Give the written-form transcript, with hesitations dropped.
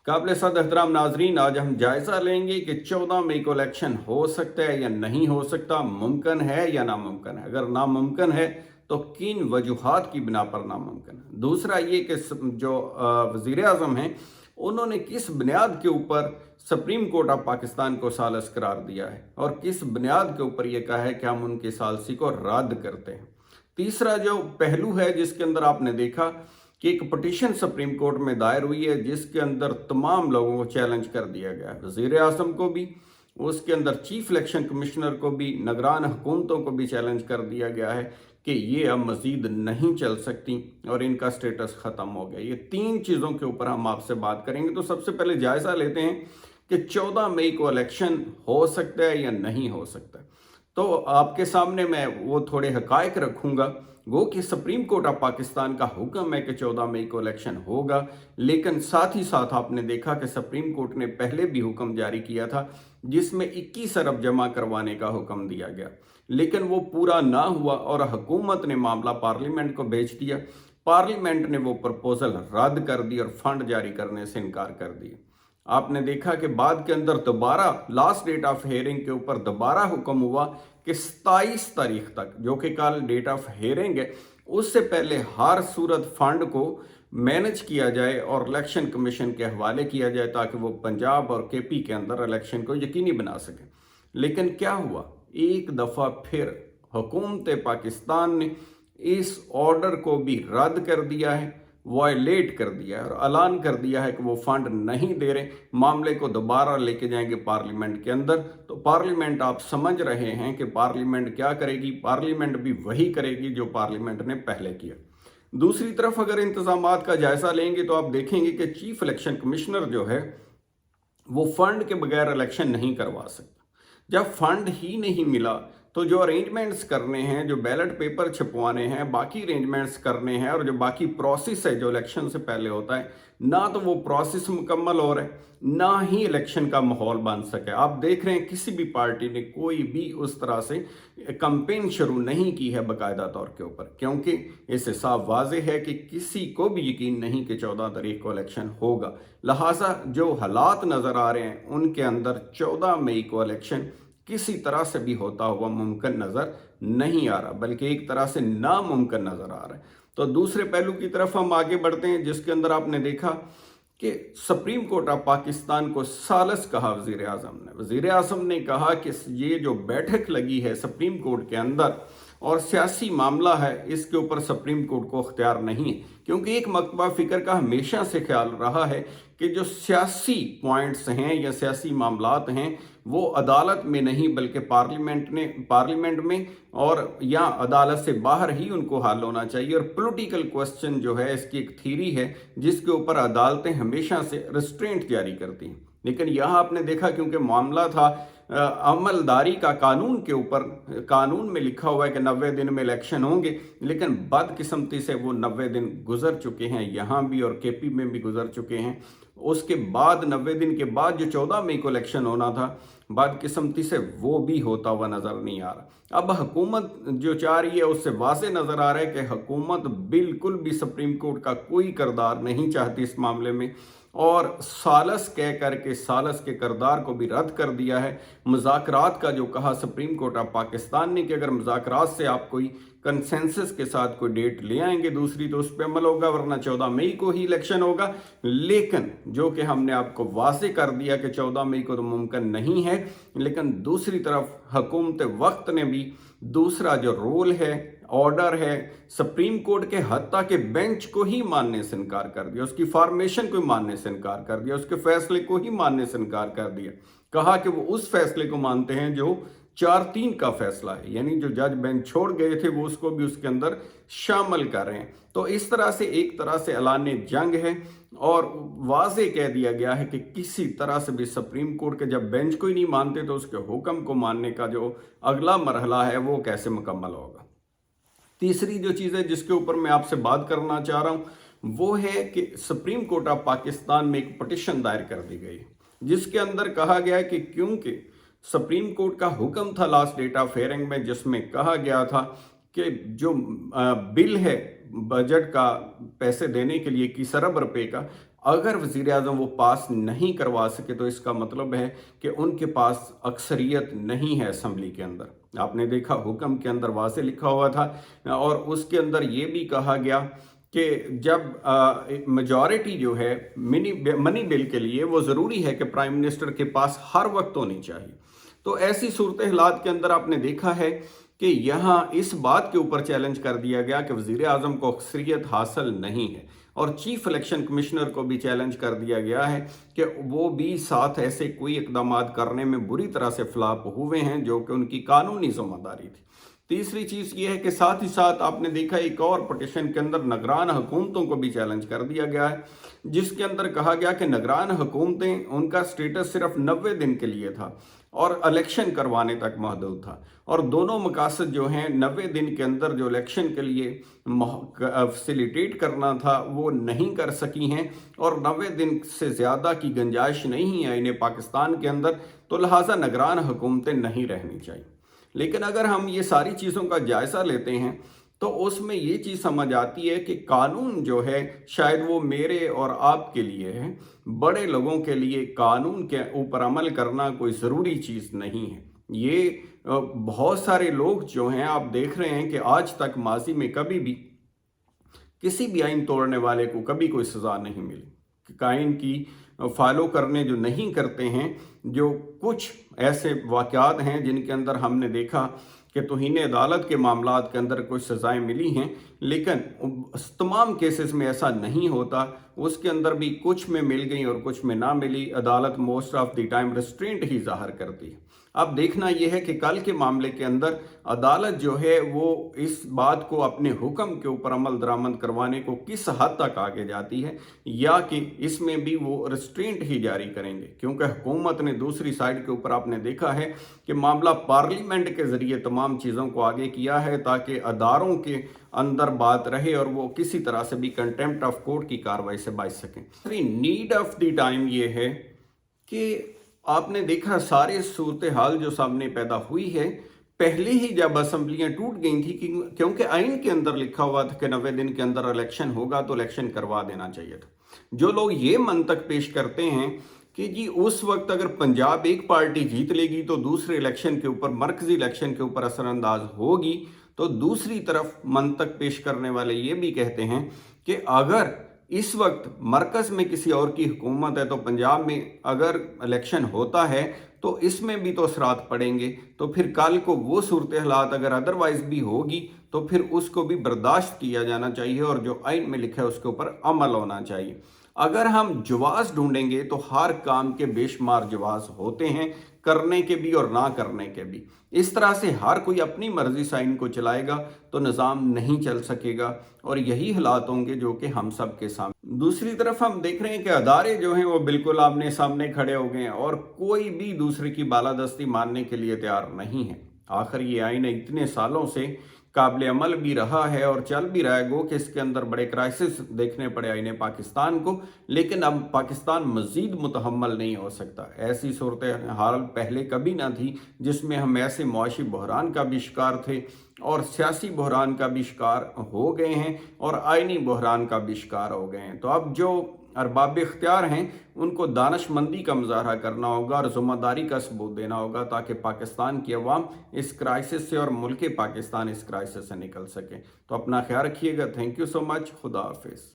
काबिल सद एहतराम नाजरीन, आज हम जायज़ा लेंगे कि 14 मई को इलेक्शन हो सकता है या नहीं हो सकता, मुमकिन है या नामुमकिन है। अगर नामुमकिन है तो किन वजूहात की बिना पर नामुमकिन है। दूसरा ये कि जो वज़ीर आज़म हैं उन्होंने किस बुनियाद के ऊपर सुप्रीम कोर्ट ऑफ पाकिस्तान को सालिस करार दिया है और किस बुनियाद के ऊपर ये कहा है कि हम उनकी सालसी को रद्द करते हैं। तीसरा जो पहलू है जिसके अंदर आपने देखा कि एक पटिशन सुप्रीम कोर्ट में दायर हुई है जिसके अंदर तमाम लोगों को चैलेंज कर दिया गया है, वज़ीर आज़म को भी, उसके अंदर चीफ इलेक्शन कमिश्नर को भी, निगरान हुकूमतों को भी चैलेंज कर दिया गया है कि ये अब मज़ीद नहीं चल सकती और इनका स्टेटस ख़त्म हो गया। ये तीन चीज़ों के ऊपर हम आपसे बात करेंगे। तो सबसे पहले जायज़ा लेते हैं कि 14 मई को इलेक्शन हो सकता है या नहीं हो सकता। तो आपके सामने मैं वो थोड़े हकायक रखूंगा। वो कि सुप्रीम कोर्ट ऑफ पाकिस्तान का हुक्म है कि 14 मई को इलेक्शन होगा, लेकिन साथ ही साथ आपने देखा कि सुप्रीम कोर्ट ने पहले भी हुक्म जारी किया था जिसमें 21 अरब जमा करवाने का हुक्म दिया गया, लेकिन वो पूरा ना हुआ और हुकूमत ने मामला पार्लियामेंट को भेज दिया। पार्लियामेंट ने वो प्रपोजल रद्द कर दी और फंड जारी करने से इनकार कर दिया। आपने देखा कि बाद के अंदर दोबारा लास्ट डेट ऑफ हेयरिंग के ऊपर दोबारा हुक्म हुआ कि 27 तारीख तक, जो कि कल डेट ऑफ हेयरिंग है, उससे पहले हर सूरत फंड को मैनेज किया जाए और इलेक्शन कमीशन के हवाले किया जाए ताकि वो पंजाब और केपी के अंदर इलेक्शन को यकीनी बना सके। लेकिन क्या हुआ, एक दफ़ा फिर हुकूमत पाकिस्तान ने इस ऑर्डर को भी रद्द कर दिया है, वायलेट कर दिया है और ऐलान कर दिया है कि वो फंड नहीं दे रहे, मामले को दोबारा लेके जाएंगे पार्लियामेंट के अंदर। तो पार्लियामेंट, आप समझ रहे हैं कि पार्लियामेंट क्या करेगी, पार्लियामेंट भी वही करेगी जो पार्लियामेंट ने पहले किया। दूसरी तरफ अगर इंतजामात का जायजा लेंगे तो आप देखेंगे कि चीफ इलेक्शन कमिश्नर जो है वो फंड के बगैर इलेक्शन नहीं करवा सकता। जब फंड ही नहीं मिला तो जो अरेंजमेंट्स करने हैं, जो बैलेट पेपर छपवाने हैं, बाकी अरेंजमेंट्स करने हैं और जो बाकी प्रोसेस है जो इलेक्शन से पहले होता है, ना तो वो प्रोसेस मुकम्मल हो रहा है, ना ही इलेक्शन का माहौल बन सके। आप देख रहे हैं किसी भी पार्टी ने कोई भी उस तरह से कैंपेन शुरू नहीं की है बाकायदा तौर के ऊपर, क्योंकि इससे साफ वाज़ेह है कि किसी को भी यकीन नहीं कि 14 तारीख को इलेक्शन होगा। लिहाजा जो हालात नज़र आ रहे हैं उनके अंदर 14 मई को इलेक्शन किसी तरह से भी होता हुआ मुमकिन नज़र नहीं आ रहा, बल्कि एक तरह से नामुमकिन नज़र आ रहा है। तो दूसरे पहलू की तरफ हम आगे बढ़ते हैं जिसके अंदर आपने देखा कि सुप्रीम कोर्ट ऑफ पाकिस्तान को सालिस कहा वज़ीर आज़म ने। वज़ीर आज़म ने कहा कि ये जो बैठक लगी है सुप्रीम कोर्ट के अंदर और सियासी मामला है, इसके ऊपर सुप्रीम कोर्ट को अख्तियार नहीं है, क्योंकि एक मकतबा फ़िक्र का हमेशा से ख्याल रहा है कि जो सियासी पॉइंट्स हैं या सियासी मामलात हैं वो अदालत में नहीं बल्कि पार्लियामेंट में और या अदालत से बाहर ही उनको हल होना चाहिए। और पॉलिटिकल क्वेश्चन जो है, इसकी एक थीरी है जिसके ऊपर अदालतें हमेशा से रिस्ट्रेंट जारी करती हैं। लेकिन यहाँ आपने देखा क्योंकि मामला था अमलदारी का कानून के ऊपर, कानून में लिखा हुआ है कि 90 दिन में इलेक्शन होंगे, लेकिन बदकिस्मती से वो 90 दिन गुजर चुके हैं, यहाँ भी और केपी में भी गुजर चुके हैं। उसके बाद 90 दिन के बाद जो 14 मई को इलेक्शन होना था, बदकिस्मती से वो भी होता हुआ नज़र नहीं आ रहा। अब हुकूमत जो चाह रही है उससे वाज़ेह नज़र आ रहा है कि हुकूमत बिल्कुल भी सुप्रीम कोर्ट का कोई किरदार नहीं चाहती इस मामले में और सालस कह करके सालस के किरदार को भी रद्द कर दिया है। मुज़ाकरात का जो कहा सुप्रीम कोर्ट ऑफ पाकिस्तान ने कि अगर मुज़ाकरात से आप कोई कंसेंसस के साथ कोई डेट ले आएंगे दूसरी तो उस पर अमल होगा, वरना 14 मई को ही इलेक्शन होगा। लेकिन जो कि हमने आपको वाज़ेह कर दिया कि 14 मई को तो मुमकिन नहीं है, लेकिन दूसरी तरफ हुकूमत वक्त ने भी दूसरा जो रोल है, ऑर्डर है, सुप्रीम कोर्ट के हत्ता के बेंच को ही मानने से इनकार कर दिया, उसकी फॉर्मेशन को ही मानने से इनकार कर दिया, उसके फैसले को ही मानने से इनकार कर दिया। कहा कि वो उस फैसले को मानते हैं जो 4-3 का फैसला है, यानी जो जज बेंच छोड़ गए थे वो उसको भी उसके अंदर शामिल कर रहे हैं। तो इस तरह से एक तरह से ऐलान जंग है और वाज़ेह कह दिया गया है कि किसी तरह से भी सुप्रीम कोर्ट के जब बेंच को ही नहीं मानते तो उसके हुक्म को मानने का जो अगला मरहला है वो कैसे मुकम्मल होगा। तीसरी जो चीज़ है जिसके ऊपर मैं आपसे बात करना चाह रहा हूँ वो है कि सुप्रीम कोर्ट ऑफ पाकिस्तान में एक पटिशन दायर कर दी गई जिसके अंदर कहा गया है कि क्योंकि सुप्रीम कोर्ट का हुक्म था लास्ट डेट ऑफ हेयरिंग में जिसमें कहा गया था कि जो बिल है बजट का पैसे देने के लिए 21 अरब रुपए का, अगर वज़ीर आज़म वो पास नहीं करवा सके तो इसका मतलब है कि उनके पास अक्सरियत नहीं है असम्बली के अंदर। आपने देखा हुक्म के अंदर वाज़े लिखा हुआ था और उसके अंदर ये भी कहा गया कि जब मेजॉरिटी जो है मनी बिल के लिए वो ज़रूरी है कि प्राइम मिनिस्टर के पास हर वक्त होनी चाहिए। तो ऐसी सूरत हालात के अंदर आपने देखा है कि यहाँ इस बात के ऊपर चैलेंज कर दिया गया कि वज़ीर आज़म को अक्सरियत हासिल नहीं है और चीफ इलेक्शन कमिश्नर को भी चैलेंज कर दिया गया है कि वो भी साथ ऐसे कोई इकदाम करने में बुरी तरह से फ्लॉप हुए हैं जो कि उनकी कानूनी जिम्मेदारी थी। तीसरी चीज़ ये है कि साथ ही साथ आपने देखा एक और पटिशन के अंदर निगरान हुकूमतों को भी चैलेंज कर दिया गया है, जिसके अंदर कहा गया कि निगरान हुकूमतें उनका स्टेटस सिर्फ 90 दिन के लिए था और इलेक्शन करवाने तक महदूद था और दोनों मकासद जो हैं 90 दिन के अंदर जो इलेक्शन के लिए फैसिलिटेट करना था वो नहीं कर सकी हैं और 90 दिन से ज़्यादा की गुंजाइश नहीं है इन्हें पाकिस्तान के अंदर, तो लिहाजा निगरान हुकूमतें नहीं रहनी चाहिए। लेकिन अगर हम ये सारी चीज़ों का जायज़ा लेते हैं तो उसमें ये चीज़ समझ आती है कि कानून जो है शायद वो मेरे और आपके लिए है, बड़े लोगों के लिए कानून के ऊपर अमल करना कोई ज़रूरी चीज़ नहीं है। ये बहुत सारे लोग जो हैं आप देख रहे हैं कि आज तक माजी में कभी भी किसी भी आइन तोड़ने वाले को कभी कोई सज़ा नहीं मिली। आइन की फॉलो करने जो नहीं करते हैं, जो कुछ ऐसे वाक़यात हैं जिनके अंदर हमने देखा कि तौहीन अदालत के मामलात के अंदर कुछ सज़ाएँ मिली हैं, लेकिन तमाम केसेस में ऐसा नहीं होता। उसके अंदर भी कुछ में मिल गई और कुछ में ना मिली। अदालत most of the time restraint ही ज़ाहिर करती है। अब देखना यह है कि कल के मामले के अंदर अदालत जो है वो इस बात को अपने हुक्म के ऊपर अमल दरामद करवाने को किस हद तक आगे जाती है, या कि इसमें भी वो रिस्ट्रेंट ही जारी करेंगे, क्योंकि हुकूमत ने दूसरी साइड के ऊपर आपने देखा है कि मामला पार्लियामेंट के ज़रिए तमाम चीज़ों को आगे किया है ताकि अदारों के अंदर बात रहे और वो किसी तरह से भी कंटेम्प्ट ऑफ कोर्ट की कार्रवाई से बच सकें। नीड ऑफ द टाइम ये है कि आपने देखा सारे सूरत हाल जो सामने पैदा हुई है पहले ही जब असम्बलियां टूट गई थी, क्योंकि आइन के अंदर लिखा हुआ था कि 90 दिन के अंदर इलेक्शन होगा तो इलेक्शन करवा देना चाहिए था। जो लोग ये मंतक पेश करते हैं कि जी उस वक्त अगर पंजाब एक पार्टी जीत लेगी तो दूसरे इलेक्शन के ऊपर, मरकजी इलेक्शन के ऊपर असरअंदाज होगी, तो दूसरी तरफ मंतक पेश करने वाले ये भी कहते हैं कि अगर इस वक्त मरकज़ में किसी और की हुकूमत है तो पंजाब में अगर इलेक्शन होता है तो इसमें भी तो असरात पड़ेंगे, तो फिर कल को वो सूरत हालात अगर अदरवाइज भी होगी तो फिर उसको भी बर्दाश्त किया जाना चाहिए और जो आइन में लिखा है उसके ऊपर अमल होना चाहिए। अगर हम जवाज़ ढूंढेंगे तो हर काम के बेशुमार जवाज़ होते हैं, करने के भी और ना करने के भी। इस तरह से हर कोई अपनी मर्जी से आइन को चलाएगा तो निज़ाम नहीं चल सकेगा और यही हालात होंगे जो कि हम सब के सामने। दूसरी तरफ हम देख रहे हैं कि अदारे जो हैं वो बिल्कुल आमने सामने खड़े हो गए हैं और कोई भी दूसरे की बालादस्ती मानने के लिए तैयार नहीं है। आखिर ये आइन इतने सालों से काबिल अमल भी रहा है और चल भी रहा है, गो कि इसके अंदर बड़े क्राइसिस देखने पड़े आईने पाकिस्तान को, लेकिन अब पाकिस्तान मज़ीद मुतहम्मल नहीं हो सकता। ऐसी सूरत हाल पहले कभी ना थी जिसमें हम ऐसे मुआशी बहरान का भी शिकार थे और सियासी बहरान का भी शिकार हो गए हैं और आइनी बहरान का भी शिकार हो गए हैं। तो अब जो अरबाब इख्तियार हैं उनको दानशमंदी का मुजाहरा करना होगा और ज़िम्मेदारी का सबूत देना होगा ताकि पाकिस्तान की अवाम इस क्राइसिस से और मुल्क पाकिस्तान इस क्राइसिस से निकल सके। तो अपना ख्याल रखिएगा। Thank you so much. खुदा हाफिज़।